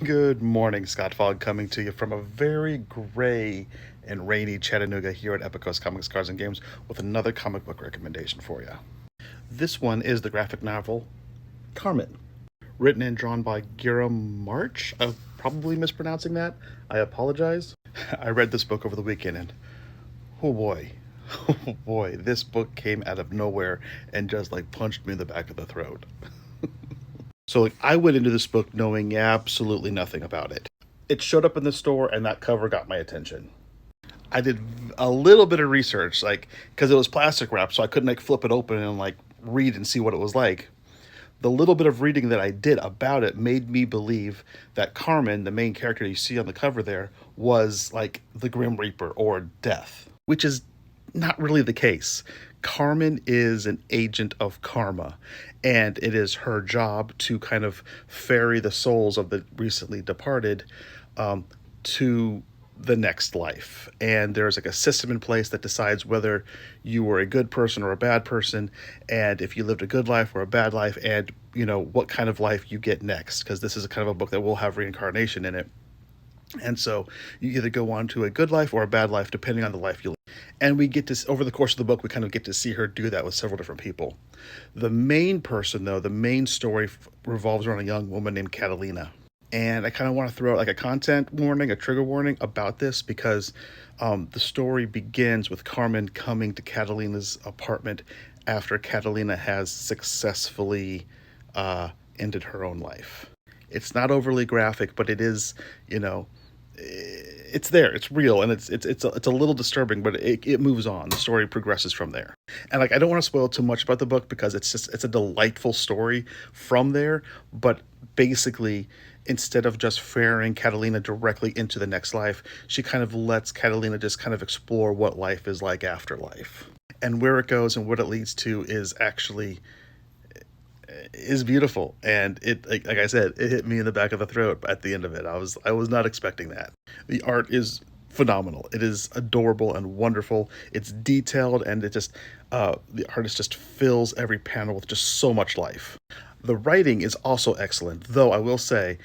Good morning, Scott Fogg, coming to you from a very gray and rainy Chattanooga here at Epicos Comics, Cards, and Games with another comic book recommendation for you. This one is the graphic novel Karmen, written and drawn by Guillem March. I'm probably mispronouncing that. I apologize. I read this book over the weekend and oh boy, oh boy, this book came out of nowhere and just like punched me in the back of the throat. So like I went into this book knowing absolutely nothing about it. It showed up in the store and that cover got my attention. I did a little bit of research, like because it was plastic wrapped, so I couldn't like flip it open and like read and see what it was like. The little bit of reading that I did about it made me believe that Karmen, the main character you see on the cover there, was like the Grim Reaper or Death, which is not really the case. Karmen is an agent of karma, and it is her job to kind of ferry the souls of the recently departed to the next life. And there's like a system in place that decides whether you were a good person or a bad person, and if you lived a good life or a bad life, and what kind of life you get next. Because this is a kind of a book that will have reincarnation in it. And so you either go on to a good life or a bad life, depending on the life you live. And we get to, over the course of the book, we kind of get to see her do that with several different people. The main person, though, the main story revolves around a young woman named Catalina. And I kind of want to throw out like a content warning, a trigger warning about this because the story begins with Karmen coming to Catalina's apartment after Catalina has successfully ended her own life. It's not overly graphic, but it is, it's there, it's real, and it's a little disturbing, but it moves on. The story progresses from there, and like I don't want to spoil too much about the book because it's a delightful story from there. But basically, instead of just ferrying Catalina directly into the next life, she kind of lets Catalina just kind of explore what life is like after life, and where it goes and what it leads to is beautiful. And it like I said, it hit me in the back of the throat at the end of it. I was not expecting that. The art is phenomenal. It is adorable and wonderful. It's detailed, and it just the artist just fills every panel with just so much life. The writing is also excellent, though I will say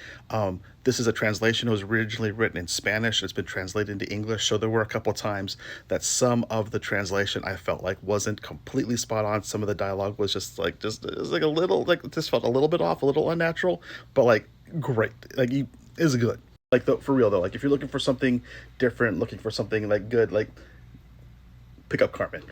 this is a translation. It was originally written in Spanish. It's been translated into English, so there were a couple of times that some of the translation I felt like wasn't completely spot on. Some of the dialogue was just it was like a little like it just felt a little bit off, a little unnatural, but like great. Like he is good. Like for real though, like if you're looking for something different, looking for something like good, like pick up Carmen.